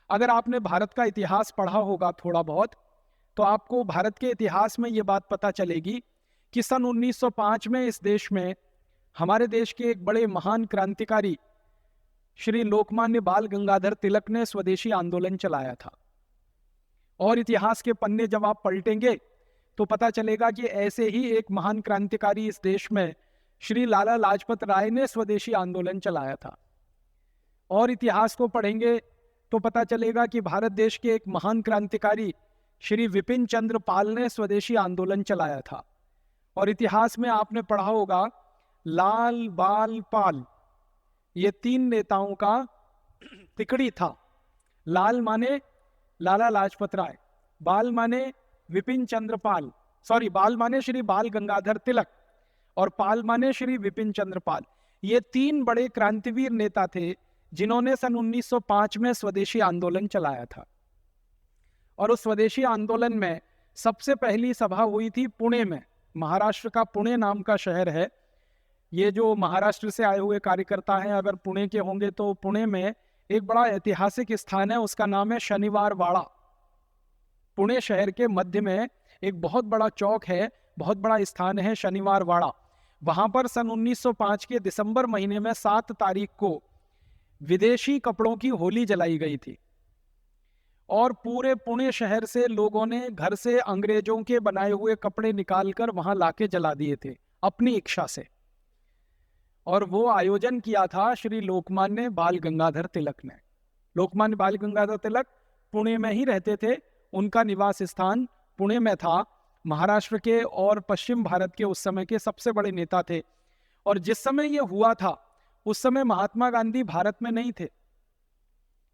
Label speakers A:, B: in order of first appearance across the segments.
A: अगर आपने भारत का इतिहास पढ़ा होगा थोड़ा बहुत, तो आपको भारत के इतिहास में ये बात पता चलेगी कि सन 1905 में इस देश में हमारे देश के एक बड़े महान क्रांतिकारी श्री लोकमान्य बाल गंगाधर तिलक ने स्वदेशी आंदोलन चलाया था। और इतिहास के पन्ने जब आप पलटेंगे तो पता चलेगा कि ऐसे ही एक महान क्रांतिकारी इस देश में श्री लाला लाजपत राय ने स्वदेशी आंदोलन चलाया था। और इतिहास को पढ़ेंगे तो पता चलेगा कि भारत देश के एक महान क्रांतिकारी श्री विपिन चंद्र पाल ने स्वदेशी आंदोलन चलाया था। और इतिहास में आपने पढ़ा होगा लाल बाल पाल, ये तीन नेताओं का तिकड़ी था। लाल माने लाला लाजपत राय, बाल माने विपिन चंद्र पाल, बाल माने श्री बाल गंगाधर तिलक, और पाल माने श्री विपिन चंद्र पाल। ये तीन बड़े क्रांतिवीर नेता थे जिन्होंने सन 1905 में स्वदेशी आंदोलन चलाया था। और उस स्वदेशी आंदोलन में सबसे पहली सभा हुई थी पुणे में। महाराष्ट्र का पुणे नाम का शहर है। ये जो महाराष्ट्र से आए हुए कार्यकर्ता हैं, अगर पुणे के होंगे तो पुणे में एक बड़ा ऐतिहासिक स्थान है, उसका नाम है शनिवार वाड़ा। पुणे शहर के मध्य में एक बहुत बड़ा चौक है, बहुत बड़ा स्थान है शनिवार वाड़ा। वहां पर सन 1905 के दिसंबर महीने में 7 तारीख को विदेशी कपड़ों की होली जलाई गई थी। और पूरे पुणे शहर से लोगों ने घर से अंग्रेजों के बनाए हुए कपड़े निकालकर वहां लाके जला दिए थे अपनी इच्छा से। और वो आयोजन किया था श्री लोकमान्य बाल गंगाधर तिलक ने। लोकमान्य बाल गंगाधर तिलक पुणे में ही रहते थे, उनका निवास स्थान पुणे में था। महाराष्ट्र के और पश्चिम भारत के उस समय के सबसे बड़े नेता थे। और जिस समय ये हुआ था उस समय महात्मा गांधी भारत में नहीं थे।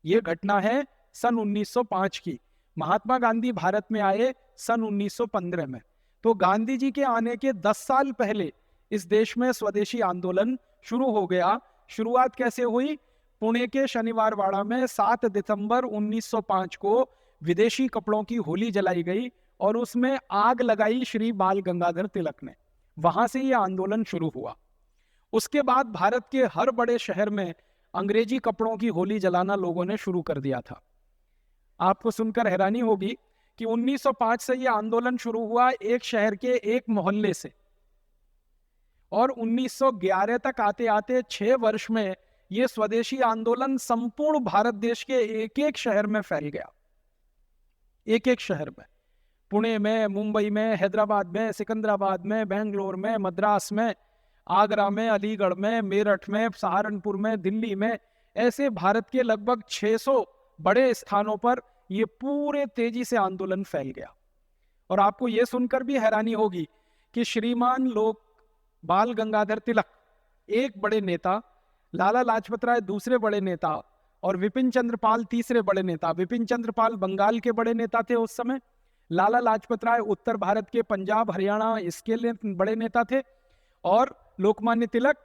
A: ये घटना है सन 1905 की। महात्मा गांधी भारत में आए सन 1915 में। तो गांधी जी के आने के 10 साल पहले इस देश में स्वदेशी आंदोलन शुरू हो गया। शुरुआत कैसे हुई? पुणे के शनिवार वाड़ा में 7 दिसंबर 1905 को विदेशी कपड़ों की होली जलाई गई और उसमें आग लगाई श्री बाल गंगाधर तिलक ने। वहां से यह आंदोलन शुरू हुआ। उसके बाद भारत के हर बड़े शहर में अंग्रेजी कपड़ों की होली जलाना लोगों ने शुरू कर दिया था। आपको सुनकर हैरानी होगी कि 1905 से यह आंदोलन शुरू हुआ एक शहर के एक मोहल्ले से, और 1911 तक आते आते 6 वर्ष में यह स्वदेशी आंदोलन संपूर्ण भारत देश के एक एक शहर में फैल गया। एक एक शहर में, पुणे में, मुंबई में, हैदराबाद में, सिकंदराबाद में, बेंगलोर में, मद्रास में, आगरा में, अलीगढ़ में, मेरठ में, सहारनपुर में, दिल्ली में, ऐसे भारत के लगभग 600 बड़े स्थानों पर यह पूरे तेजी से आंदोलन फैल गया। और आपको यह सुनकर भी हैरानी होगी कि श्रीमान लोक बाल गंगाधर तिलक एक बड़े नेता, लाला लाजपत राय दूसरे बड़े नेता और विपिन चंद्र पाल तीसरे बड़े नेता। विपिन चंद्र पाल बंगाल के बड़े नेता थे उस समय। लाला लाजपत राय उत्तर भारत के पंजाब, हरियाणा इसके लिए बड़े नेता थे। और लोकमान्य तिलक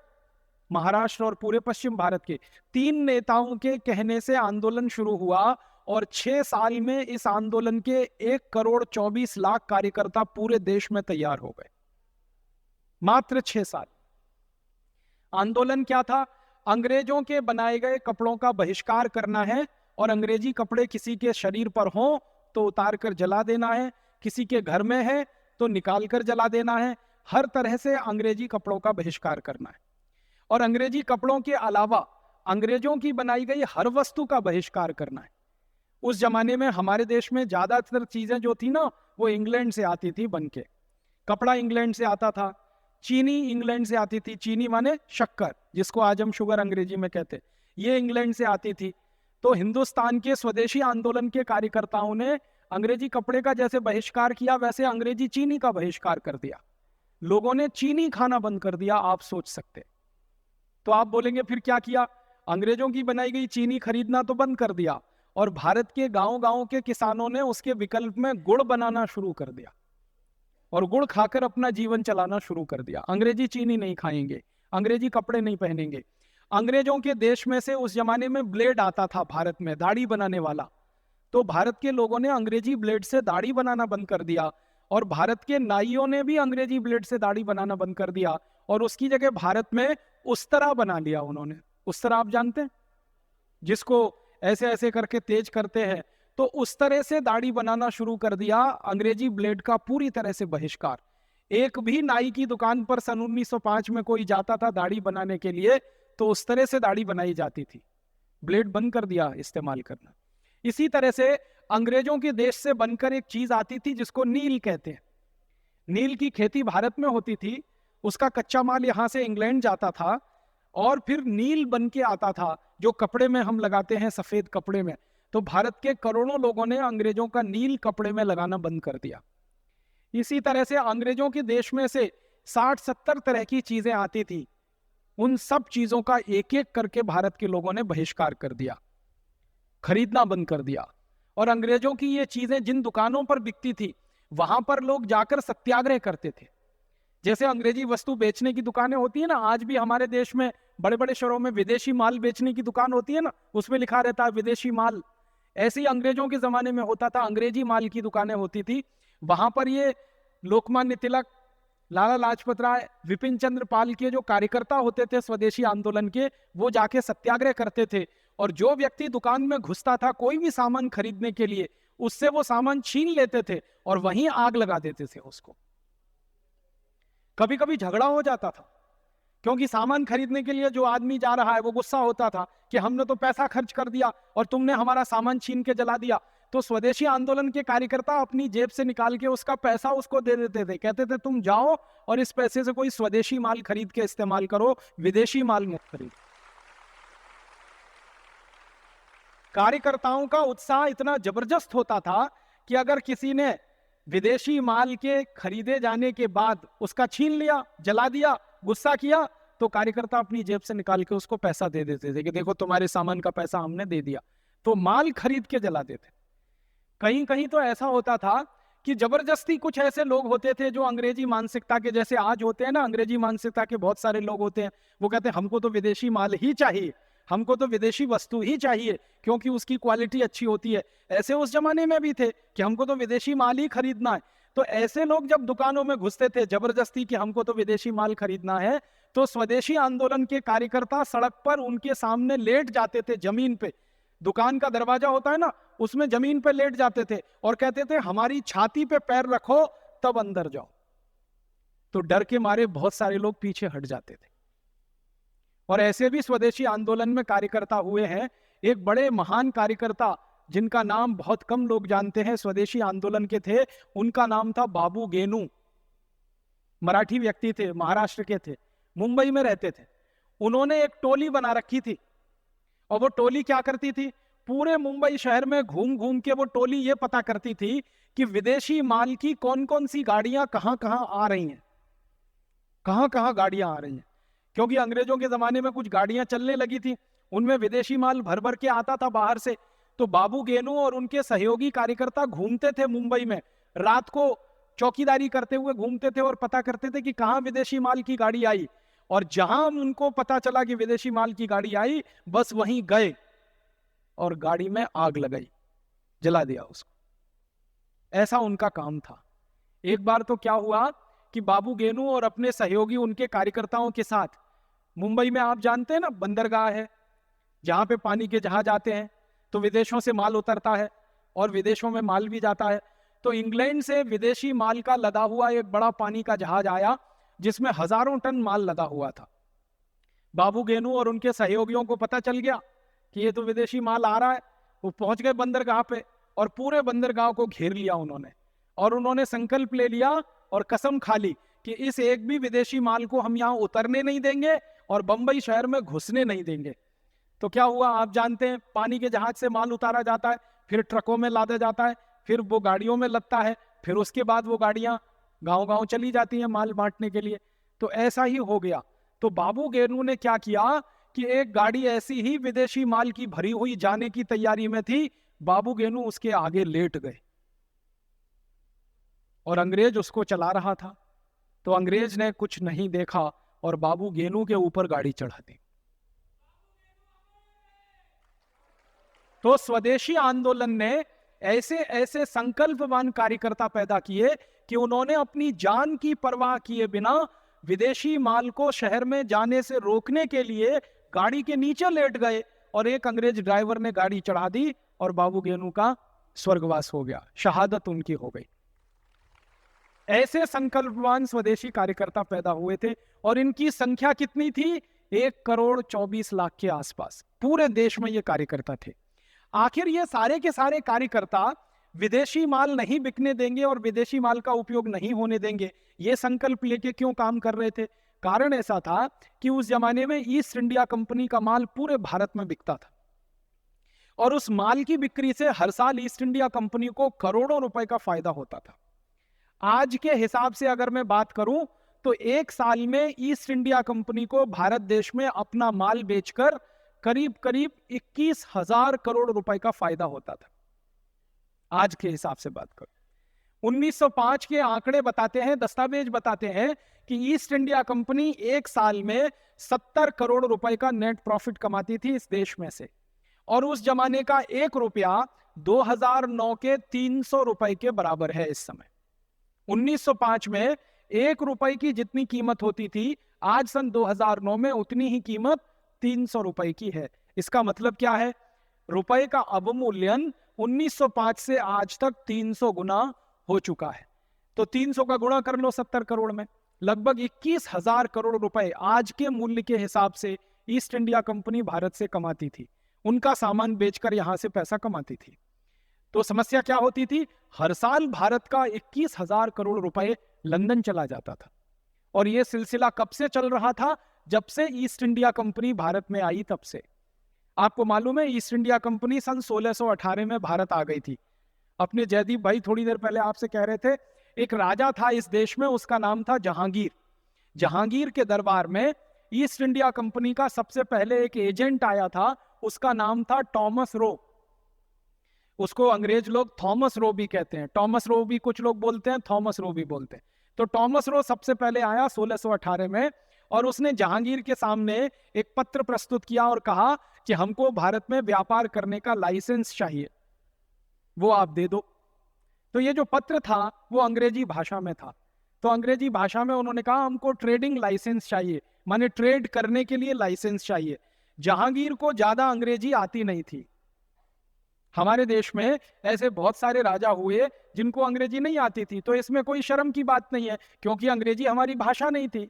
A: महाराष्ट्र और पूरे पश्चिम भारत के। 3 नेताओं के कहने से आंदोलन शुरू हुआ और 6 साल में इस आंदोलन के 1 करोड़ 24 लाख कार्यकर्ता पूरे देश में तैयार हो गए। मात्र 6 साल। आंदोलन क्या था? अंग्रेजों के बनाए गए कपड़ों का बहिष्कार करना है, और अंग्रेजी कपड़े किसी के शरीर पर हों तो उतार कर जला देना है, किसी के घर में है तो निकाल कर जला देना है। हर तरह से अंग्रेजी कपड़ों का बहिष्कार करना है। और अंग्रेजी कपड़ों के अलावा अंग्रेजों की बनाई गई हर वस्तु का बहिष्कार करना है। उस जमाने में हमारे देश में ज्यादातर चीजें जो थी ना, वो इंग्लैंड से आती थी बनके। कपड़ा इंग्लैंड से आता था, चीनी इंग्लैंड से आती थी, चीनी माने शक्कर, जिसको आज हम शुगर अंग्रेजी में कहते, ये इंग्लैंड से आती थी। तो हिंदुस्तान के स्वदेशी आंदोलन के कार्यकर्ताओं ने अंग्रेजी कपड़े का जैसे बहिष्कार किया, वैसे अंग्रेजी चीनी का बहिष्कार कर दिया। लोगों ने चीनी खाना बंद कर दिया, आप सोच सकते। तो आप बोलेंगे फिर क्या किया? अंग्रेजों की बनाई गई चीनी खरीदना तो बंद कर दिया, और भारत के गांव-गांव के किसानों ने उसके विकल्प में गुड़ बनाना शुरू कर दिया और गुड़ खाकर अपना जीवन चलाना शुरू कर दिया। अंग्रेजी चीनी नहीं खाएंगे, अंग्रेजी कपड़े नहीं पहनेंगे। अंग्रेजों के देश में से उस जमाने में ब्लेड आता था भारत में, दाढ़ी बनाने वाला। तो भारत के लोगों ने अंग्रेजी ब्लेड से दाढ़ी बनाना बंद कर दिया, और भारत के नाइयों ने भी अंग्रेजी ब्लेड से दाढ़ी बनाना बंद कर दिया, और उसकी जगह भारत में उस्तरा बना लिया उन्होंने। उस्तरा आप जानते हैं, जिसको ऐसे ऐसे करके तेज करते हैं। तो उस तरह से दाढ़ी बनाना शुरू कर दिया। अंग्रेजी ब्लेड का पूरी तरह से बहिष्कार। एक भी नाई की दुकान पर सन 1905 में कोई जाता था दाढ़ी बनाने के लिए तो उस तरह से दाढ़ी बनाई जाती थी। ब्लेड बंद कर दिया इस्तेमाल करना। इसी तरह से अंग्रेजों के देश से बनकर एक चीज आती थी जिसको नील कहते हैं। नील की खेती भारत में होती थी, उसका कच्चा माल यहां से इंग्लैंड जाता था और फिर नील बन के आता था जो कपड़े में हम लगाते हैं, सफेद कपड़े में। तो भारत के करोड़ों लोगों ने अंग्रेजों का नील कपड़े में लगाना बंद कर दिया। इसी तरह से अंग्रेजों के देश में से 60-70 तरह की चीजें आती थी, उन सब चीजों का एक एक करके भारत के लोगों ने बहिष्कार कर दिया, खरीदना बंद कर दिया। और अंग्रेजों की ये चीजें जिन दुकानों पर बिकती थी वहां पर लोग जाकर सत्याग्रह करते थे। जैसे अंग्रेजी वस्तु बेचने की दुकानें होती है ना, आज भी हमारे देश में बड़े बड़े शहरों में विदेशी माल बेचने की दुकान होती है ना, उसमें लिखा रहता है विदेशी माल। ऐसे ही अंग्रेजों के जमाने में होता था, अंग्रेजी माल की दुकानें होती थी। वहां पर ये लोकमान्य तिलक, लाला लाजपत राय, विपिन चंद्र पाल के जो कार्यकर्ता होते थे स्वदेशी आंदोलन के, वो जाके सत्याग्रह करते थे। और जो व्यक्ति दुकान में घुसता था कोई भी सामान खरीदने के लिए, उससे वो सामान छीन लेते थे और वहीं आग लगा देते थे उसको। कभी कभी झगड़ा हो जाता था क्योंकि सामान खरीदने के लिए जो आदमी जा रहा है वो गुस्सा होता था कि हमने तो पैसा खर्च कर दिया और तुमने हमारा सामान छीन के जला दिया। तो स्वदेशी आंदोलन के कार्यकर्ता अपनी जेब से निकाल के उसका पैसा उसको दे देते थे, कहते थे तुम जाओ और इस पैसे से कोई स्वदेशी माल खरीद के इस्तेमाल करो, विदेशी माल मत खरीदो। कार्यकर्ताओं का उत्साह इतना जबरदस्त होता था कि अगर किसी ने विदेशी माल के खरीदे जाने के बाद उसका छीन लिया, जला दिया, गुस्सा किया, तो कार्यकर्ता अपनी जेब से निकाल के उसको पैसा दे देते थे कि देखो तुम्हारे सामान का पैसा हमने दे दिया। तो माल खरीद के जला देते। कहीं कहीं तो ऐसा होता था कि जबरदस्ती कुछ ऐसे लोग होते थे जो अंग्रेजी मानसिकता के, जैसे आज होते हैं ना, अंग्रेजी मानसिकता के बहुत सारे लोग होते हैं, वो कहते हैं हमको तो विदेशी माल ही चाहिए, हमको तो विदेशी वस्तु ही चाहिए क्योंकि उसकी क्वालिटी अच्छी होती है। ऐसे उस जमाने में भी थे कि हमको तो विदेशी माल ही खरीदना है। तो ऐसे लोग जब दुकानों में घुसते थे जबरदस्ती कि हमको तो विदेशी माल खरीदना है, तो स्वदेशी आंदोलन के कार्यकर्ता सड़क पर उनके सामने लेट जाते थे, जमीन पे। दुकान का दरवाजा होता है ना, उसमें जमीन पे लेट जाते थे और कहते थे हमारी छाती पे पैर रखो तब अंदर जाओ। तो डर के मारे बहुत सारे लोग पीछे हट जाते थे। और ऐसे भी स्वदेशी आंदोलन में कार्यकर्ता हुए हैं। एक बड़े महान कार्यकर्ता जिनका नाम बहुत कम लोग जानते हैं, स्वदेशी आंदोलन के थे, उनका नाम था बाबू गेनू। मराठी व्यक्ति थे, महाराष्ट्र के थे, मुंबई में रहते थे। उन्होंने एक टोली बना रखी थी और वो टोली क्या करती थी, पूरे मुंबई शहर में घूम घूम के वो टोली ये पता करती थी कि विदेशी माल की कौन कौन सी गाड़ियां कहां कहां आ रही हैं, कहां कहां गाड़ियां आ रही हैं। क्योंकि अंग्रेजों के जमाने में कुछ गाड़ियां चलने लगी थी, उनमें विदेशी माल भर भर के आता था बाहर से। तो बाबू गेनू और उनके सहयोगी कार्यकर्ता घूमते थे मुंबई में, रात को चौकीदारी करते हुए घूमते थे और पता करते थे कि कहां विदेशी माल की गाड़ी आई। और जहां उनको पता चला कि विदेशी माल की गाड़ी आई, बस वहीं गए और गाड़ी में आग लगाई, जला दिया उसको। ऐसा उनका काम था। एक बार तो क्या हुआ कि बाबू गेनू और अपने सहयोगी उनके कार्यकर्ताओं के साथ, मुंबई में आप जानते हैं ना बंदरगाह है जहां पे पानी के जहाज आते हैं, तो विदेशों से माल उतरता है और विदेशों में माल भी जाता है। तो इंग्लैंड से विदेशी माल का लदा हुआ एक बड़ा पानी का जहाज आया जिसमें हजारों टन माल लदा हुआ था। बाबू गेनू और उनके सहयोगियों को पता चल गया कि ये तो विदेशी माल आ रहा है। वो पहुंच गए बंदरगाह पे और पूरे बंदरगाह को घेर लिया उन्होंने, और उन्होंने संकल्प ले लिया और कसम खा ली कि इस एक भी विदेशी माल को हम यहाँ उतरने नहीं देंगे और बंबई शहर में घुसने नहीं देंगे। तो क्या हुआ आप जानते हैं, पानी के जहाज से माल उतारा जाता है, फिर ट्रकों में लादा जाता है, फिर वो गाड़ियों में लगता है, फिर उसके बाद वो गाड़ियां गांव गांव चली जाती हैं माल बांटने के लिए। तो ऐसा ही हो गया। तो बाबू गेनू ने क्या किया कि एक गाड़ी ऐसी ही विदेशी माल की भरी हुई जाने की तैयारी में थी, बाबू गेनू उसके आगे लेट गए और अंग्रेज उसको चला रहा था। तो अंग्रेज ने कुछ नहीं देखा और बाबू गेनू के ऊपर गाड़ी चढ़ा दी। तो स्वदेशी आंदोलन ने ऐसे ऐसे संकल्पवान कार्यकर्ता पैदा किए कि उन्होंने अपनी जान की परवाह किए बिना विदेशी माल को शहर में जाने से रोकने के लिए गाड़ी के नीचे लेट गए और एक अंग्रेज ड्राइवर ने गाड़ी चढ़ा दी और बाबू गेनू का स्वर्गवास हो गया, शहादत उनकी हो गई। ऐसे संकल्पवान स्वदेशी कार्यकर्ता पैदा हुए थे और इनकी संख्या कितनी थी? 1,24,00,000 के आसपास पूरे देश में ये कार्यकर्ता थे। आखिर ये सारे के सारे कार्यकर्ता विदेशी माल नहीं बिकने देंगे और विदेशी माल का उपयोग नहीं होने देंगे, ये संकल्प लेके क्यों काम कर रहे थे? कारण ऐसा था कि उस जमाने में ईस्ट इंडिया कंपनी का माल पूरे भारत में बिकता था और उस माल की बिक्री से हर साल ईस्ट इंडिया कंपनी को करोड़ों रुपए का फायदा होता था। आज के हिसाब से अगर मैं बात करूं तो एक साल में ईस्ट इंडिया कंपनी को भारत देश में अपना माल बेचकर करीब करीब 21,000 करोड़ रुपए का फायदा होता था। आज के हिसाब से बात करो, 1905 के आंकड़े बताते हैं, दस्तावेज बताते हैं कि ईस्ट इंडिया कंपनी एक साल में 70 करोड़ रुपए का नेट प्रॉफिट कमाती थी इस देश में से, और उस जमाने का 1 रुपया 2009 के 300 रुपए के बराबर है। इस समय 1905 में 1 रुपए की जितनी कीमत होती थी, आज सन 2009 में उतनी ही कीमत 300 रुपए की है। इसका मतलब क्या है? रुपए का अवमूल्यन 1905 से आज तक 300 गुना हो चुका है। तो 300 का गुणा कर लो 70 करोड़ में, लगभग 21,000 करोड़ रुपए आज के मूल्य के हिसाब से ईस्ट इंडिया कंपनी भारत से कमाती थी, उनका सामान बेचकर यहां से पैसा कमाती थी। तो समस्या क्या होती थी? हर साल भारत का 21,000 करोड़ रुपए लंदन चला जाता था, और यह सिलसिला कब से चल रहा था? जब से ईस्ट इंडिया कंपनी भारत में आई तब से। आपको मालूम है ईस्ट इंडिया कंपनी सन 1618 में भारत आ गई थी। अपने जयदीप भाई थोड़ी देर पहले आपसे कह रहे थे, एक राजा था इस देश में, उसका नाम था जहांगीर। जहांगीर के दरबार में ईस्ट इंडिया कंपनी का सबसे पहले एक एजेंट आया था, उसका नाम था टॉमस रो। उसको अंग्रेज लोग थॉमस रो भी कहते हैं, टॉमस रो भी कुछ लोग बोलते हैं, थॉमस रो भी बोलते हैं। तो टॉमस रो सबसे पहले आया 1618 में, और उसने जहांगीर के सामने एक पत्र प्रस्तुत किया और कहा कि हमको भारत में व्यापार करने का लाइसेंस चाहिए, वो आप दे दो। तो ये जो पत्र था वो अंग्रेजी भाषा में था। तो अंग्रेजी भाषा में उन्होंने कहा हमको ट्रेडिंग लाइसेंस चाहिए, माने ट्रेड करने के लिए लाइसेंस चाहिए। जहांगीर को ज्यादा अंग्रेजी आती नहीं थी। हमारे देश में ऐसे बहुत सारे राजा हुए जिनको अंग्रेजी नहीं आती थी, तो इसमें कोई शर्म की बात नहीं है, क्योंकि अंग्रेजी हमारी भाषा नहीं थी।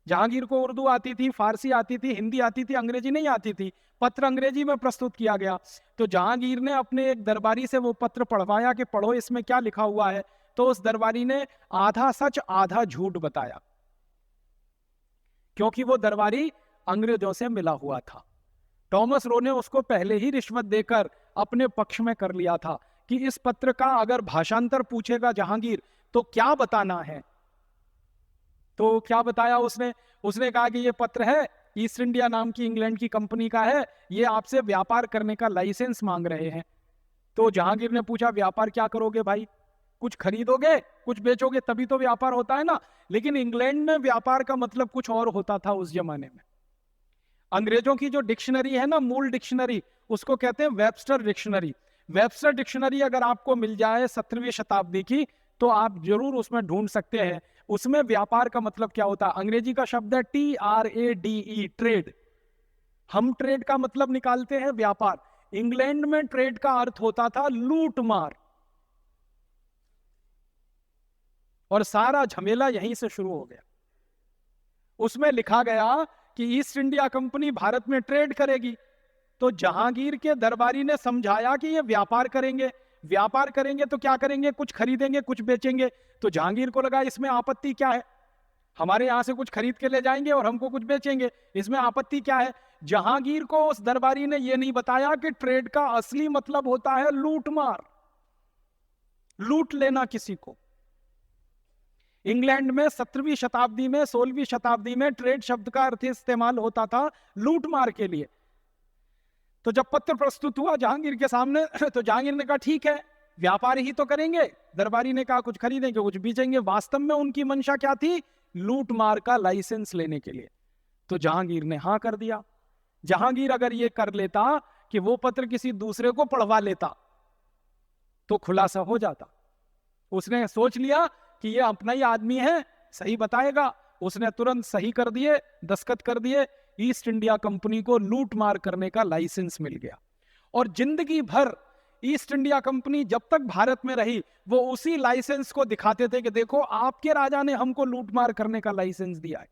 A: जहांगीर को उर्दू आती थी, फारसी आती थी, हिंदी आती थी, अंग्रेजी नहीं आती थी। पत्र अंग्रेजी में प्रस्तुत किया गया। तो जहांगीर ने अपने एक दरबारी से वो पत्र पढ़वाया कि पढ़ो इसमें क्या लिखा हुआ है। तो उस दरबारी ने आधा सच आधा झूठ बताया, क्योंकि वो दरबारी अंग्रेजों से मिला हुआ था। टॉमस रो ने उसको पहले ही रिश्वत देकर अपने पक्ष में कर लिया था कि इस पत्र का अगर भाषांतर पूछेगा जहांगीर तो क्या बताना है। तो क्या बताया उसने? उसने कहा कि ये पत्र है, ईस्ट इंडिया नाम की इंग्लैंड की कंपनी का है, ये आपसे व्यापार करने का लाइसेंस मांग रहे हैं। तो जहांगीर ने पूछा व्यापार क्या करोगे भाई? कुछ खरीदोगे, कुछ बेचोगे, तभी तो व्यापार होता है ना। लेकिन इंग्लैंड में व्यापार का मतलब कुछ और होता था उस जमाने में। अंग्रेजों की जो डिक्शनरी है ना, मूल डिक्शनरी, उसको कहते हैं वेबस्टर डिक्शनरी। वेबस्टर डिक्शनरी अगर आपको मिल जाए 17वीं शताब्दी की, तो आप जरूर उसमें ढूंढ सकते हैं उसमें व्यापार का मतलब क्या होता है। अंग्रेजी का शब्द है TRADE, ट्रेड। हम ट्रेड का मतलब निकालते हैं व्यापार। इंग्लैंड में ट्रेड का अर्थ होता था लूट मार, और सारा झमेला यहीं से शुरू हो गया। उसमें लिखा गया कि ईस्ट इंडिया कंपनी भारत में ट्रेड करेगी। तो जहांगीर के दरबारी ने समझाया कि ये व्यापार करेंगे, व्यापार करेंगे तो क्या करेंगे? कुछ खरीदेंगे, कुछ बेचेंगे। तो जहांगीर को लगा इसमें आपत्ति क्या है, हमारे यहां से कुछ खरीद के ले जाएंगे और हमको कुछ बेचेंगे, इसमें आपत्ति क्या है? जहांगीर को उस दरबारी ने यह नहीं बताया कि ट्रेड का असली मतलब होता है लूट मार, लूट लेना किसी को। इंग्लैंड में 17वीं शताब्दी में, 16वीं शताब्दी में ट्रेड शब्द का अर्थ इस्तेमाल होता था लूट मार के लिए। तो जब पत्र प्रस्तुत हुआ जहांगीर के सामने, तो जहांगीर ने कहा ठीक है, व्यापार ही तो करेंगे। दरबारी ने कहा कुछ खरीदेंगे, कुछ बेचेंगे। वास्तव में उनकी मंशा क्या थी? लूट मार का लाइसेंस लेने के लिए। तो जहांगीर ने हां कर दिया। जहांगीर अगर ये कर लेता कि वो पत्र किसी दूसरे को पढ़वा लेता तो खुलासा हो जाता। उसने सोच लिया कि ये अपना ही आदमी है, सही बताएगा। उसने तुरंत सही कर दिए, दस्तखत कर दिए। ईस्ट इंडिया कंपनी को लूट मार करने का लाइसेंस मिल गया। और जिंदगी भर ईस्ट इंडिया कंपनी जब तक भारत में रही वो उसी लाइसेंस को दिखाते थे कि देखो आपके राजा ने हमको लूट मार करने का लाइसेंस दिया है,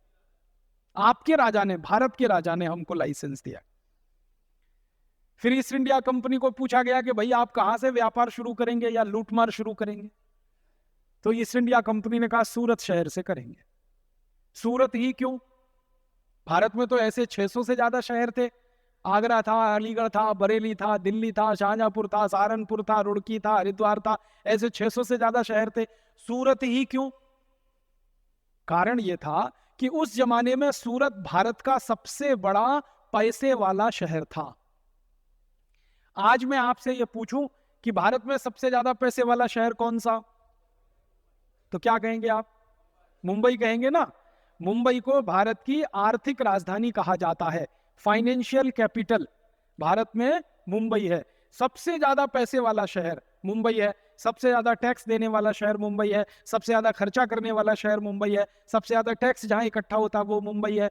A: आपके राजा ने, भारत के राजा ने हमको लाइसेंस दिया। फिर ईस्ट इंडिया कंपनी को पूछा गया कि भाई आप कहां से व्यापार शुरू करेंगे या लूटमार शुरू करेंगे? तो ईस्ट इंडिया कंपनी ने कहा सूरत शहर से करेंगे। सूरत ही क्यों? भारत में तो ऐसे 600 से ज्यादा शहर थे। आगरा था, अलीगढ़ था, बरेली था, दिल्ली था, शाहजहांपुर था, सहारनपुर था, रुड़की था, हरिद्वार था, ऐसे 600 से ज्यादा शहर थे। सूरत ही क्यों? कारण यह था कि उस जमाने में सूरत भारत का सबसे बड़ा पैसे वाला शहर था। आज मैं आपसे यह पूछूं कि भारत में सबसे ज्यादा पैसे वाला शहर कौन सा, तो क्या कहेंगे आप? मुंबई कहेंगे ना। मुंबई को भारत की आर्थिक राजधानी कहा जाता है, फाइनेंशियल कैपिटल भारत में मुंबई है। सबसे ज्यादा पैसे वाला शहर मुंबई है, सबसे ज्यादा टैक्स देने वाला शहर मुंबई है, सबसे ज्यादा खर्चा करने वाला शहर मुंबई है, सबसे ज्यादा टैक्स जहां इकट्ठा होता है वो मुंबई है।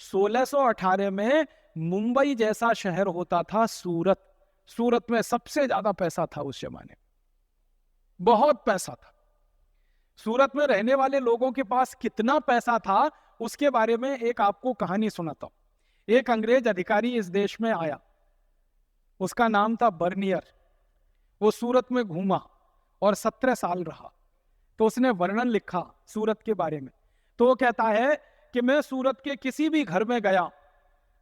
A: 1618 में मुंबई जैसा शहर होता था सूरत। सूरत में सबसे ज्यादा पैसा था उस जमाने, बहुत पैसा था। सूरत में रहने वाले लोगों के पास कितना पैसा था उसके बारे में एक आपको कहानी सुनाता हूं। एक अंग्रेज अधिकारी इस देश में आया, उसका नाम था बर्नियर। वो सूरत में घूमा और 17 साल रहा। तो उसने वर्णन लिखा सूरत के बारे में। तो वो कहता है कि मैं सूरत के किसी भी घर में गया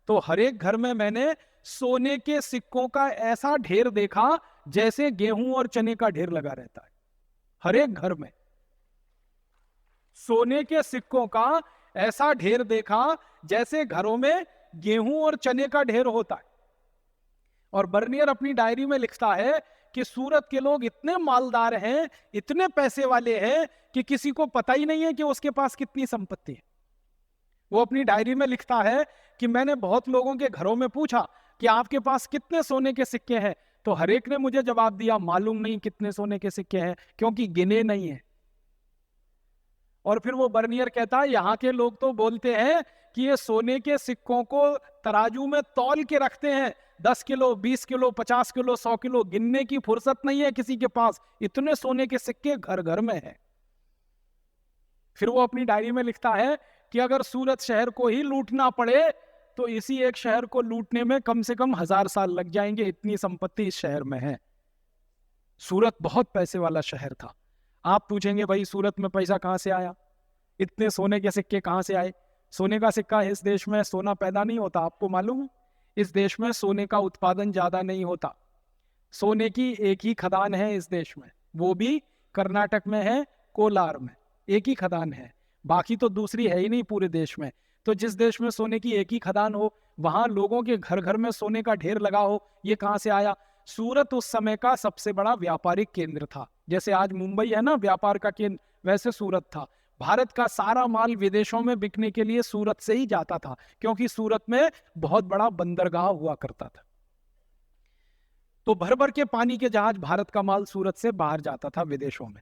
A: तो हर एक घर में मैंने सोने के सिक्कों का ऐसा ढेर देखा जैसे गेहूं और चने का ढेर लगा रहता है। हर एक घर में सोने के सिक्कों का ऐसा ढेर देखा जैसे घरों में गेहूं और चने का ढेर होता है। और बर्नियर अपनी डायरी में लिखता है कि सूरत के लोग इतने मालदार हैं, इतने पैसे वाले हैं कि किसी को पता ही नहीं है कि उसके पास कितनी संपत्ति है। वो अपनी डायरी में लिखता है कि मैंने बहुत लोगों के घरों में पूछा कि आपके पास कितने सोने के सिक्के हैं, तो हर एक ने मुझे जवाब दिया मालूम नहीं कितने सोने के सिक्के हैं, क्योंकि गिने नहीं है। और फिर वो बर्नियर कहता है यहाँ के लोग तो बोलते हैं कि ये सोने के सिक्कों को तराजू में तौल के रखते हैं, 10 किलो, 20 किलो, 50 किलो, 100 किलो, गिनने की फुर्सत नहीं है किसी के पास, इतने सोने के सिक्के घर घर में है। फिर वो अपनी डायरी में लिखता है कि अगर सूरत शहर को ही लूटना पड़े तो इसी एक शहर को लूटने में कम से कम 1000 साल लग जाएंगे, इतनी संपत्ति इस शहर में है। सूरत बहुत पैसे वाला शहर था। आप पूछेंगे भाई सूरत में पैसा कहां से आया, इतने सोने के सिक्के कहां से आए? सोने का सिक्का, इस देश में सोना पैदा नहीं होता, आपको मालूम है? इस देश में सोने का उत्पादन ज्यादा नहीं होता। सोने की एक ही खदान है इस देश में, वो भी कर्नाटक में है, कोलार में एक ही खदान है, बाकी तो दूसरी है ही नहीं पूरे देश में। तो जिस देश में सोने की एक ही खदान हो वहां लोगों के घर घर में सोने का ढेर लगा हो, ये कहां से आया? सूरत उस समय का सबसे बड़ा व्यापारिक केंद्र था। जैसे आज मुंबई है ना व्यापार का केंद्र, वैसे सूरत था। भारत का सारा माल विदेशों में बिकने के लिए सूरत से ही जाता था, क्योंकि सूरत में बहुत बड़ा बंदरगाह हुआ करता था। तो भर भर के पानी के जहाज भारत का माल सूरत से बाहर जाता था विदेशों में।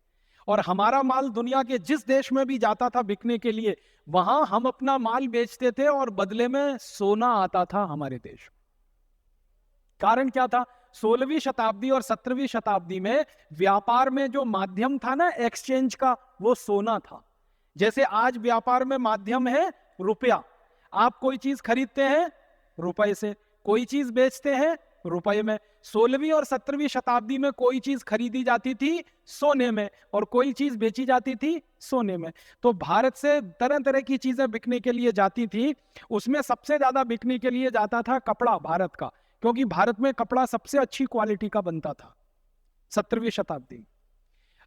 A: और हमारा माल दुनिया के जिस देश में भी जाता था बिकने के लिए, वहां हम अपना माल बेचते थे और बदले में सोना आता था हमारे देश। कारण क्या था? 16वीं शताब्दी और 17वीं शताब्दी में व्यापार में जो माध्यम था ना एक्सचेंज का, वो सोना था। जैसे आज व्यापार में माध्यम है रुपया, आप कोई चीज खरीदते हैं रुपए से, कोई चीज बेचते हैं रुपए में। 16वीं और 17वीं शताब्दी में कोई चीज खरीदी जाती थी सोने में और कोई चीज बेची जाती थी सोने में। तो भारत से तरह तरह की चीजें बिकने के लिए जाती थी। उसमें सबसे ज्यादा बिकने के लिए जाता था कपड़ा भारत का, क्योंकि भारत में कपड़ा सबसे अच्छी क्वालिटी का बनता था 17वीं शताब्दी में।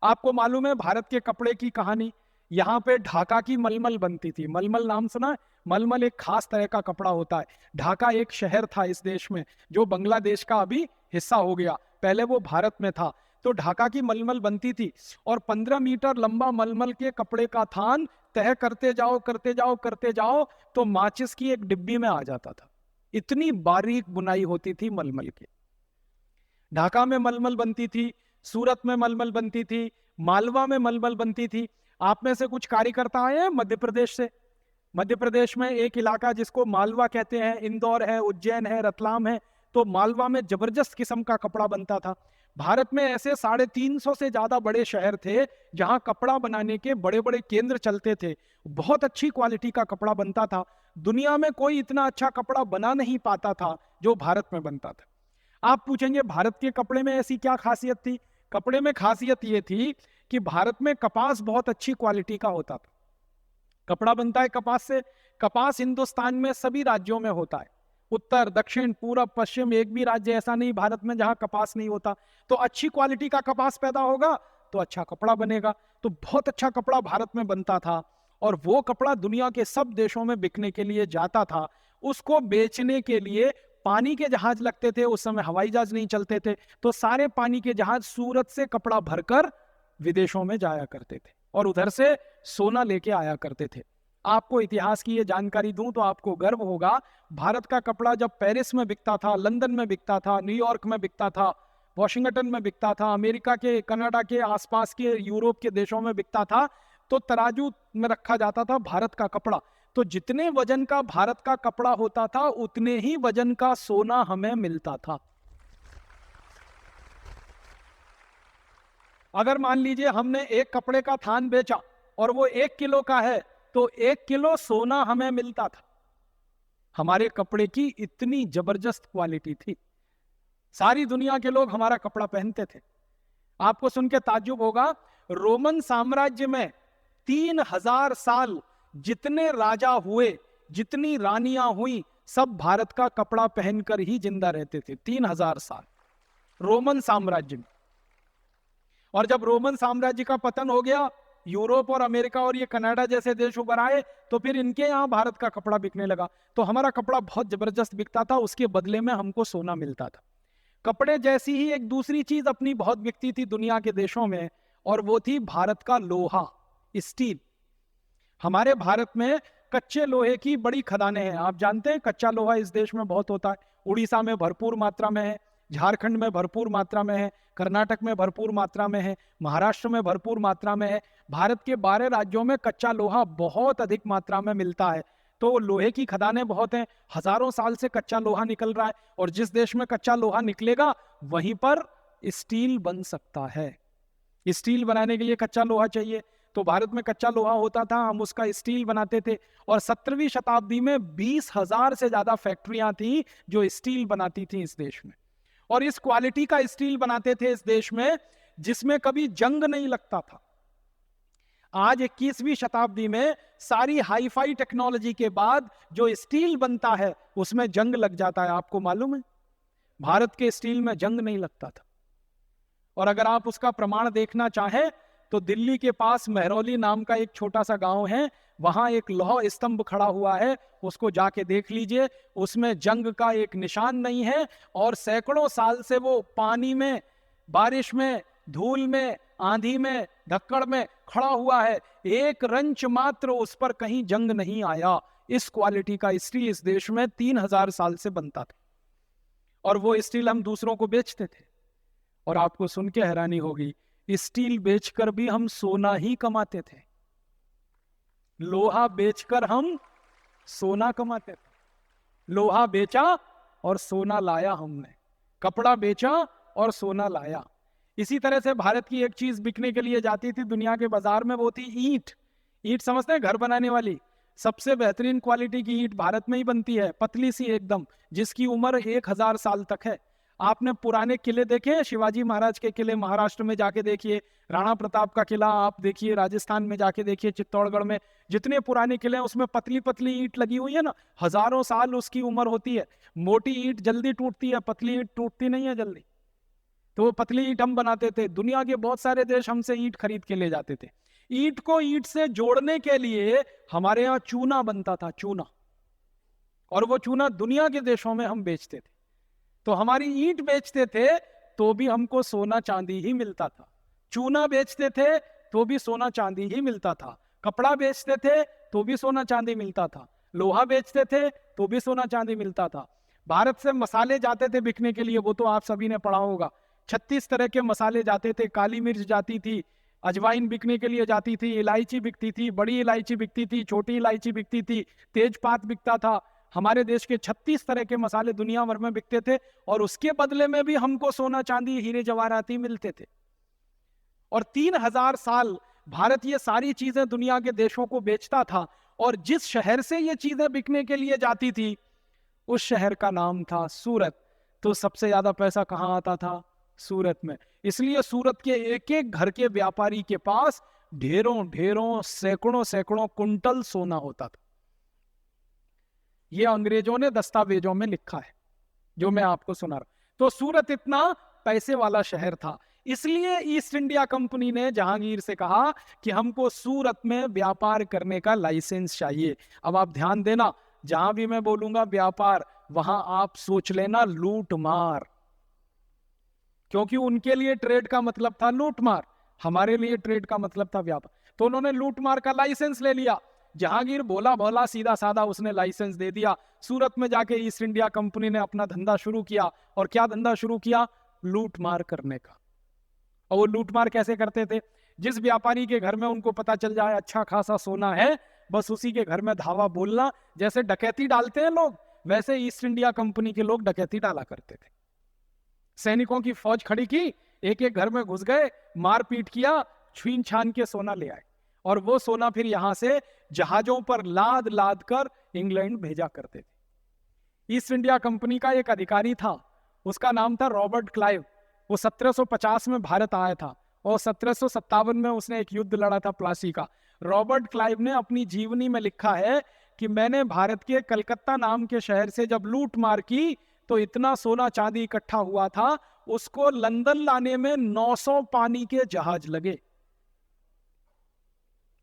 A: आपको मालूम है भारत के कपड़े की कहानी? यहाँ पे ढाका की मलमल बनती थी। मलमल नाम सुना है? मलमल एक खास तरह का कपड़ा होता है। ढाका एक शहर था इस देश में जो बांग्लादेश का अभी हिस्सा हो गया, पहले वो भारत में था। तो ढाका की मलमल बनती थी और 15 मीटर लंबा मलमल के कपड़े का थान तय करते जाओ करते जाओ करते जाओ तो माचिस की एक डिब्बी में आ जाता था। इतनी बारीक बुनाई होती थी मलमल की। ढाका में मलमल बनती थी, सूरत में मलमल बनती थी, मालवा में मलमल बनती थी। आप में से कुछ कार्यकर्ता आए हैं मध्य प्रदेश से? मध्य प्रदेश में एक इलाका जिसको मालवा कहते हैं, इंदौर है, उज्जैन है, रतलाम है, तो मालवा में जबरदस्त किस्म का कपड़ा बनता था। भारत में ऐसे 350 से ज्यादा बड़े शहर थे जहां कपड़ा बनाने के बड़े बड़े केंद्र चलते थे। बहुत अच्छी क्वालिटी का कपड़ा बनता था। दुनिया में कोई इतना अच्छा कपड़ा बना नहीं पाता था जो भारत में बनता था। आप पूछेंगे भारत के कपड़े में ऐसी क्या खासियत थी? कपड़े में खासियत ये थी कि भारत में कपास बहुत अच्छी क्वालिटी का होता था। कपड़ा बनता है कपास से। कपास हिंदुस्तान में सभी राज्यों में होता है, उत्तर, दक्षिण, पूरब, पश्चिम, एक भी राज्य ऐसा नहीं भारत में जहां कपास नहीं होता। तो अच्छी क्वालिटी का कपास पैदा होगा तो अच्छा कपड़ा बनेगा। तो बहुत अच्छा कपड़ा भारत में बनता था और वो कपड़ा दुनिया के सब देशों में बिकने के लिए जाता था। उसको बेचने के लिए पानी के जहाज लगते थे, उस समय हवाई जहाज नहीं चलते थे, तो सारे पानी के जहाज सूरत से कपड़ा भरकर विदेशों में जाया करते थे और उधर से सोना लेके आया करते थे। आपको इतिहास की ये जानकारी दूं तो आपको गर्व होगा, भारत का कपड़ा जब पेरिस में बिकता था, लंदन में बिकता था, न्यूयॉर्क में बिकता था, वॉशिंगटन में बिकता था, अमेरिका के, कनाडा के आसपास के यूरोप के देशों में बिकता था, तो तराजू में रखा जाता था भारत का कपड़ा। तो जितने वजन का भारत का कपड़ा होता था उतने ही वजन का सोना हमें मिलता था। अगर मान लीजिए हमने एक कपड़े का थान बेचा और वो 1 किलो का है तो 1 किलो सोना हमें मिलता था। हमारे कपड़े की इतनी जबरदस्त क्वालिटी थी। सारी दुनिया के लोग हमारा कपड़ा पहनते थे। आपको सुन के ताज्जुब होगा, रोमन साम्राज्य में 3000 साल जितने राजा हुए, जितनी रानियां हुई, सब भारत का कपड़ा पहनकर ही जिंदा रहते थे। 3000 साल रोमन साम्राज्य में। और जब रोमन साम्राज्य का पतन हो गया, यूरोप और अमेरिका और ये कनाडा जैसे देश उभर आए, तो फिर इनके यहाँ भारत का कपड़ा बिकने लगा। तो हमारा कपड़ा बहुत जबरदस्त बिकता था, उसके बदले में हमको सोना मिलता था। कपड़े जैसी ही एक दूसरी चीज अपनी बहुत बिकती थी दुनिया के देशों में, और वो थी भारत का लोहा, स्टील। हमारे भारत में कच्चे लोहे की बड़ी खदानें हैं। आप जानते हैं कच्चा लोहा इस देश में बहुत होता है। उड़ीसा में भरपूर मात्रा में है, झारखंड में भरपूर मात्रा में है, कर्नाटक में भरपूर मात्रा में है, महाराष्ट्र में भरपूर मात्रा में है। भारत के 12 राज्यों में कच्चा लोहा बहुत अधिक मात्रा में मिलता है। तो लोहे की खदानें बहुत हैं, हजारों साल से कच्चा लोहा निकल रहा है, और जिस देश में कच्चा लोहा निकलेगा वहीं पर स्टील बन सकता है। स्टील बनाने के लिए कच्चा लोहा चाहिए, तो भारत में कच्चा लोहा होता था, हम उसका स्टील बनाते थे। और 17वीं शताब्दी में 20,000 से ज्यादा फैक्ट्रियां थी जो स्टील बनाती थी इस देश में, और इस क्वालिटी का स्टील बनाते थे इस देश में जिसमें कभी जंग नहीं लगता था। आज 21वीं शताब्दी में सारी हाईफाई टेक्नोलॉजी के बाद जो स्टील बनता है उसमें जंग लग जाता है। आपको मालूम है, भारत के स्टील में जंग नहीं लगता था। और अगर आप उसका प्रमाण देखना चाहें तो दिल्ली के पास महरौली नाम का एक छोटा सा गांव है, वहां एक लौह स्तंभ खड़ा हुआ है, उसको जाके देख लीजिए। उसमें जंग का एक निशान नहीं है, और सैकड़ों साल से वो पानी में, बारिश में, धूल में, आंधी में, धक्कड़ में खड़ा हुआ है। एक रंच मात्र उस पर कहीं जंग नहीं आया। इस क्वालिटी का स्टील इस देश में 3000 साल से बनता था, और वो स्टील हम दूसरों को बेचते थे। और आपको सुन के हैरानी होगी, स्टील बेचकर भी हम सोना ही कमाते थे। लोहा बेचकर हम सोना कमाते थे। लोहा बेचा और सोना लाया हमने, कपड़ा बेचा और सोना लाया। इसी तरह से भारत की एक चीज बिकने के लिए जाती थी दुनिया के बाजार में, वो थी ईंट। ईंट समझते हैं, घर बनाने वाली। सबसे बेहतरीन क्वालिटी की ईंट भारत में ही बनती है, पतली सी एकदम, जिसकी उम्र 1000 साल तक है। आपने पुराने किले देखे हैं, शिवाजी महाराज के किले महाराष्ट्र में जाके देखिए, राणा प्रताप का किला आप देखिए, राजस्थान में जाके देखिए, चित्तौड़गढ़ में जितने पुराने किले हैं उसमें पतली पतली ईंट लगी हुई है ना, हजारों साल उसकी उम्र होती है। मोटी ईंट जल्दी टूटती है, पतली ईंट टूटती नहीं है जल्दी। तो वो पतली ईंट हम बनाते थे। दुनिया के बहुत सारे देश हमसे ईंट खरीद के ले जाते थे। ईंट को ईंट से जोड़ने के लिए हमारे यहाँ चूना बनता था, चूना, और वो चूना दुनिया के देशों में हम बेचते थे। तो हमारी ईंट बेचते थे तो भी हमको सोना चांदी ही मिलता था, चूना बेचते थे तो भी सोना चांदी ही मिलता था, कपड़ा बेचते थे तो भी सोना चांदी मिलता था, लोहा बेचते थे तो भी सोना चांदी मिलता था। भारत से मसाले जाते थे बिकने के लिए, वो तो आप सभी ने पढ़ा होगा। 36 तरह के मसाले जाते थे, काली मिर्च जाती थी, अजवाइन बिकने के लिए जाती थी, इलायची बिकती थी, बड़ी इलायची बिकती थी, छोटी इलायची बिकती थी, तेजपात बिकता था। हमारे देश के 36 तरह के मसाले दुनिया भर में बिकते थे, और उसके बदले में भी हमको सोना चांदी हीरे जवाहराती मिलते थे। और 3000 साल भारत ये सारी चीजें दुनिया के देशों को बेचता था, और जिस शहर से ये चीजें बिकने के लिए जाती थी उस शहर का नाम था सूरत। तो सबसे ज्यादा पैसा कहां आता था? सूरत में। इसलिए सूरत के एक एक घर के व्यापारी के पास ढेरों ढेरों सैकड़ों सैकड़ों कुंटल सोना होता था। यह अंग्रेजों ने दस्तावेजों में लिखा है, जो मैं आपको सुना रहा। तो सूरत इतना पैसे वाला शहर था, इसलिए ईस्ट इंडिया कंपनी ने जहांगीर से कहा कि हमको सूरत में व्यापार करने का लाइसेंस चाहिए। अब आप ध्यान देना, जहां भी मैं बोलूंगा व्यापार, वहां आप सोच लेना लूट मार, क्योंकि उनके लिए ट्रेड का मतलब था लूट मार, हमारे लिए ट्रेड का मतलब था व्यापार। तो उन्होंने लूट मार का लाइसेंस ले लिया। जहांगीर बोला भोला सीधा साधा, उसने लाइसेंस दे दिया। सूरत में जाके ईस्ट इंडिया कंपनी ने अपना धंधा शुरू किया। और क्या धंधा शुरू किया? लूट मार करने का। और वो लूट मार कैसे करते थे? जिस व्यापारी के घर में उनको पता चल जाए अच्छा खासा सोना है, बस उसी के घर में धावा बोलना। जैसे डकैती डालते हैं लोग, वैसे ईस्ट इंडिया कंपनी के लोग डकैती डाला करते थे। सैनिकों की फौज खड़ी की, एक एक घर में घुस गए, मारपीट किया, छीन छान के सोना ले आए, और वो सोना फिर यहां से जहाजों पर लाद लाद कर इंग्लैंड भेजा करते थे। ईस्ट इंडिया कंपनी का एक अधिकारी था, उसका नाम था रॉबर्ट क्लाइव। वो 1750 में भारत आया था, और 1757 में उसने एक युद्ध लड़ा था प्लासी का। रॉबर्ट क्लाइव ने अपनी जीवनी में लिखा है कि मैंने भारत के कलकत्ता नाम के शहर से जब लूट मार की तो इतना सोना चांदी इकट्ठा हुआ था, उसको लंदन लाने में 900 पानी के जहाज लगे।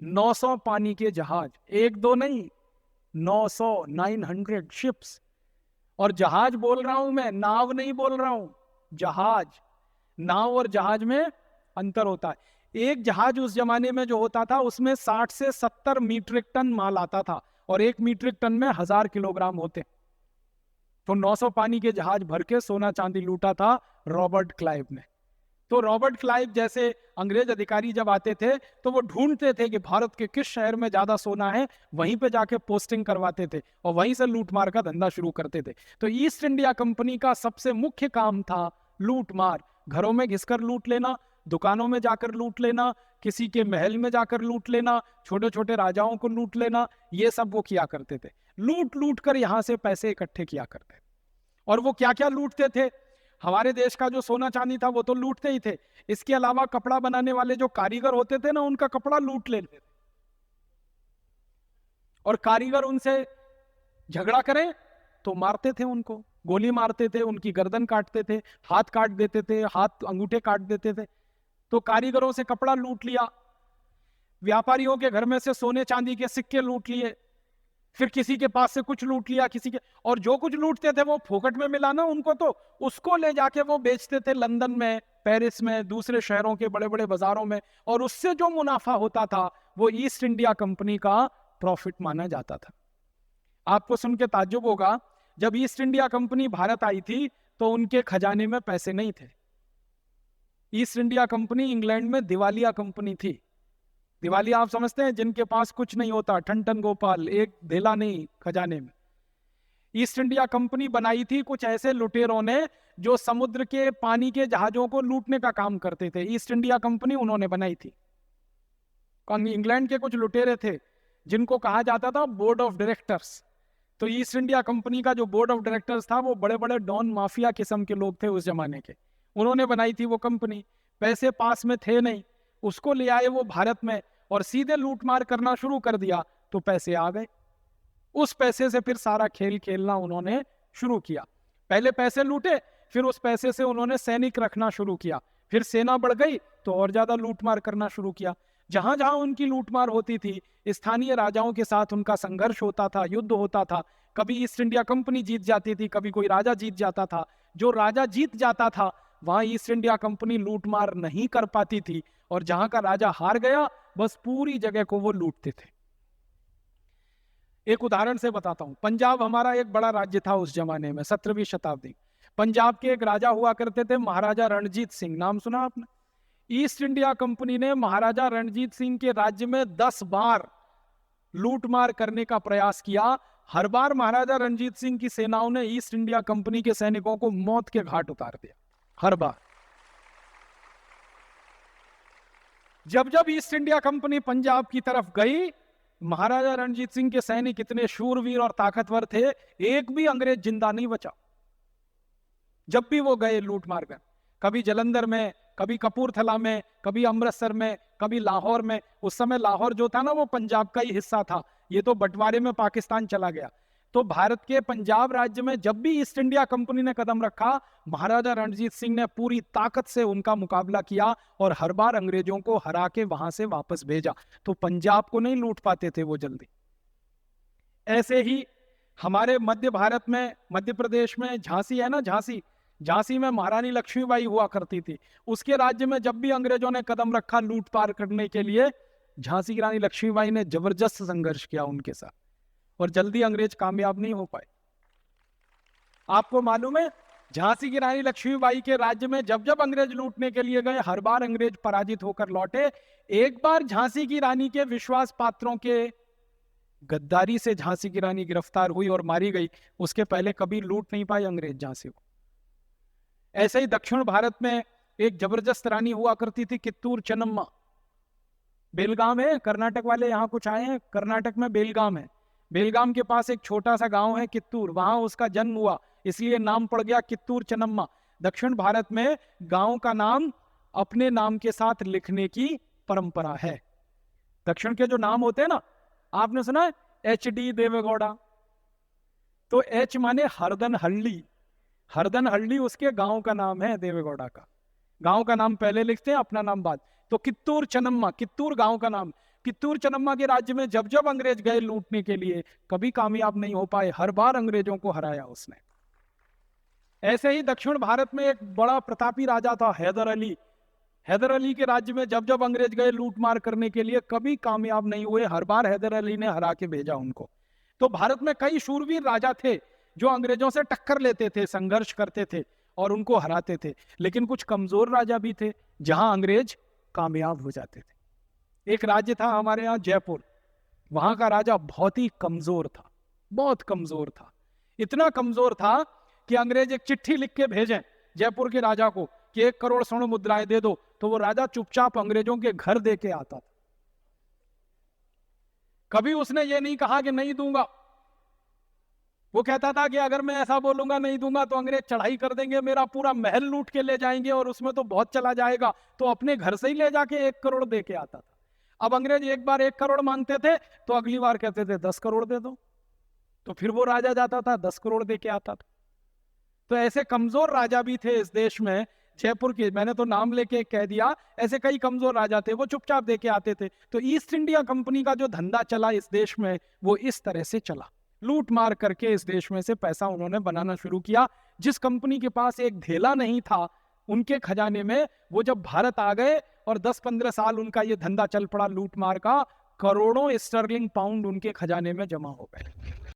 A: 900 पानी के जहाज, एक दो नहीं, 900, 900 शिप्स। और जहाज बोल रहा हूं मैं, नाव नहीं बोल रहा हूं, जहाज। नाव और जहाज में अंतर होता है। एक जहाज उस जमाने में जो होता था उसमें 60 से 70 मीट्रिक टन माल आता था, और 1 मीट्रिक टन में 1000 किलोग्राम होते। तो 900 पानी के जहाज भर के सोना चांदी लूटा था रॉबर्ट क्लाइव ने। तो रॉबर्ट क्लाइव जैसे अंग्रेज अधिकारी जब आते थे तो वो ढूंढते थे कि भारत के किस शहर में ज्यादा सोना है, वहीं पे जाके पोस्टिंग करवाते थे और वहीं से लूटमार का धंधा शुरू करते थे। तो ईस्ट इंडिया कंपनी का सबसे मुख्य काम था लूटमार। घरों में घिसकर लूट लेना, दुकानों में जाकर लूट लेना, किसी के महल में जाकर लूट लेना, छोटे छोटे राजाओं को लूट लेना, ये सब वो किया करते थे। लूट लूट कर यहां से पैसे इकट्ठे किया करते। और वो क्या क्या लूटते थे? हमारे देश का जो सोना चांदी था वो तो लूटते ही थे, इसके अलावा कपड़ा बनाने वाले जो कारीगर होते थे ना, उनका कपड़ा लूट लेते थे। और कारीगर उनसे झगड़ा करें तो मारते थे, उनको गोली मारते थे, उनकी गर्दन काटते थे, हाथ काट देते थे, हाथ अंगूठे काट देते थे। तो कारीगरों से कपड़ा लूट लिया, व्यापारियों के घर में से सोने चांदी के सिक्के लूट लिए, फिर किसी के पास से कुछ लूट लिया, किसी के, और जो कुछ लूटते थे वो फोकट में मिला ना उनको, तो उसको ले जाके वो बेचते थे लंदन में, पेरिस में, दूसरे शहरों के बड़े बड़े बाजारों में, और उससे जो मुनाफा होता था वो ईस्ट इंडिया कंपनी का प्रॉफिट माना जाता था। आपको सुन के ताज्जुब होगा, जब ईस्ट इंडिया कंपनी भारत आई थी तो उनके खजाने में पैसे नहीं थे। ईस्ट इंडिया कंपनी इंग्लैंड में दिवालिया कंपनी थी। दिवालिया आप समझते हैं, जिनके पास कुछ नहीं होता, ठन ठन गोपाल, एक धेला नहीं खजाने में। ईस्ट इंडिया कंपनी बनाई थी कुछ ऐसे लुटेरों ने जो समुद्र के पानी के जहाजों को लूटने का काम करते थे। ईस्ट इंडिया कंपनी उन्होंने बनाई थी। इंग्लैंड के कुछ लुटेरे थे जिनको कहा जाता था बोर्ड ऑफ डायरेक्टर्स। तो ईस्ट इंडिया कंपनी का जो बोर्ड ऑफ डायरेक्टर्स था वो बड़े बड़े डॉन माफिया किस्म के लोग थे उस जमाने के। उन्होंने बनाई थी वो कंपनी। पैसे पास में थे नहीं, उसको ले आए वो भारत में और सीधे लूटमार करना शुरू कर दिया, तो पैसे आ गए। उस पैसे से फिर सारा खेल खेलना उन्होंने शुरू किया। पहले पैसे लूटे, फिर उस पैसे से उन्होंने सैनिक रखना शुरू किया, फिर सेना बढ़ गई तो और ज्यादा लूटमार करना शुरू किया। जहां जहां उनकी लूटमार होती थी, स्थानीय राजाओं के साथ उनका संघर्ष होता था, युद्ध होता था। कभी ईस्ट इंडिया कंपनी जीत जाती थी, कभी कोई राजा जीत जाता था। जो राजा जीत जाता था वहां ईस्ट इंडिया कंपनी लूटमार नहीं कर पाती थी, और जहां का राजा हार गया बस पूरी जगह को वो लूटते थे। एक उदाहरण से बताता हूं। पंजाब हमारा एक बड़ा राज्य था उस जमाने में, 17वीं शताब्दी। पंजाब के एक राजा हुआ करते थे महाराजा रणजीत सिंह, नाम सुना आपने? ईस्ट इंडिया कंपनी ने महाराजा रणजीत सिंह के राज्य में 10 बार लूटमार करने का प्रयास किया। हर बार महाराजा रणजीत सिंह की सेनाओं ने ईस्ट इंडिया कंपनी के सैनिकों को मौत के घाट उतार दिया, हर बार। जब जब ईस्ट इंडिया कंपनी पंजाब की तरफ गई, महाराजा रणजीत सिंह के सैनिक इतने शूरवीर और ताकतवर थे, एक भी अंग्रेज जिंदा नहीं बचा। जब भी वो गए लूट मार कर, कभी जलंधर में, कभी कपूरथला में, कभी अमृतसर में, कभी लाहौर में। उस समय लाहौर जो था ना, वो पंजाब का ही हिस्सा था, ये तो बंटवारे में पाकिस्तान चला गया। तो भारत के पंजाब राज्य में जब भी ईस्ट इंडिया कंपनी ने कदम रखा, महाराजा रणजीत सिंह ने पूरी ताकत से उनका मुकाबला किया और हर बार अंग्रेजों को हरा के वहां से वापस भेजा। तो पंजाब को नहीं लूट पाते थे वो जल्दी। ऐसे ही हमारे मध्य भारत में, मध्य प्रदेश में झांसी है ना, झांसी में महारानी लक्ष्मीबाई हुआ करती थी। उसके राज्य में जब भी अंग्रेजों ने कदम रखा लूटपाट करने के लिए, झांसी की रानी लक्ष्मीबाई ने जबरदस्त संघर्ष किया उनके साथ और जल्दी अंग्रेज कामयाब नहीं हो पाए। आपको मालूम है, झांसी की रानी लक्ष्मीबाई के राज्य में जब जब अंग्रेज लूटने के लिए गए, हर बार अंग्रेज पराजित होकर लौटे। एक बार झांसी की रानी के विश्वास पात्रों के गद्दारी से झांसी की रानी गिरफ्तार हुई और मारी गई। उसके पहले कभी लूट नहीं पाए अंग्रेज झांसी को। ऐसे ही दक्षिण भारत में एक जबरदस्त रानी हुआ करती थी, कित्तूर चेन्नम्मा। बेलगाम है, कर्नाटक वाले यहाँ कुछ आए हैं, कर्नाटक में बेलगाम है। बेलगाम के पास एक छोटा सा गांव है कित्तूर, वहां उसका जन्म हुआ, इसलिए नाम पड़ गया कित्तूर चेन्नम्मा। दक्षिण भारत में गांव का नाम अपने नाम के साथ लिखने की परंपरा है। दक्षिण के जो नाम होते हैं ना, आपने सुना है HD देवेगौड़ा, तो एच माने हरदनहल्ली, हरदनहल्ली उसके गांव का नाम है, देवेगौड़ा का। गांव का नाम पहले लिखते हैं, अपना नाम बाद। तो कित्तूर चेन्नम्मा, कित्तूर गांव का नाम। कित्तूर चेन्नम्मा के राज्य में जब जब अंग्रेज गए लूटने के लिए, कभी कामयाब नहीं हो पाए, हर बार अंग्रेजों को हराया उसने। ऐसे ही दक्षिण भारत में एक बड़ा प्रतापी राजा था, हैदर अली। हैदर अली के राज्य में जब जब अंग्रेज गए लूटमार करने के लिए, कभी कामयाब नहीं हुए, हर बार हैदर अली ने हरा के भेजा उनको। तो भारत में कई शूरवीर राजा थे जो अंग्रेजों से टक्कर लेते थे, संघर्ष करते थे और उनको हराते थे। लेकिन कुछ कमजोर राजा भी थे जहां अंग्रेज कामयाब हो जाते थे। एक राज्य था हमारे यहाँ जयपुर, वहां का राजा बहुत ही कमजोर था, बहुत कमजोर था। इतना कमजोर था कि अंग्रेज एक चिट्ठी लिख के भेजें जयपुर के राजा को कि 1 करोड़ स्वर्ण मुद्राएं दे दो, तो वो राजा चुपचाप अंग्रेजों के घर दे के आता था। कभी उसने ये नहीं कहा कि नहीं दूंगा। वो कहता था कि अगर मैं ऐसा बोलूंगा नहीं दूंगा तो अंग्रेज चढ़ाई कर देंगे, मेरा पूरा महल लूट के ले जाएंगे और उसमें तो बहुत चला जाएगा। तो अपने घर से ही ले जाके 1 करोड़ दे के आता था। अब अंग्रेज एक बार 1 करोड़ मांगते थे तो अगली बार कहते थे 10 करोड़ दे दो, तो फिर वो राजा जाता था 10 करोड़ दे के आता था। तो ऐसे कमजोर राजा भी थे इस देश में। जयपुर के मैंने तो नाम लेके कह दिया, ऐसे कई कमजोर राजा थे, वो चुपचाप दे के आते थे। तो ईस्ट इंडिया कंपनी का जो धंधा चला इस देश में, वो इस तरह से चला, लूट मार करके इस देश में से पैसा उन्होंने बनाना शुरू किया। जिस कंपनी के पास एक धेला नहीं था उनके खजाने में, वो जब भारत आ गए और 10-15 साल उनका ये धंधा चल पड़ा लूट मार का, करोड़ों स्टर्लिंग पाउंड उनके खजाने में जमा हो गए।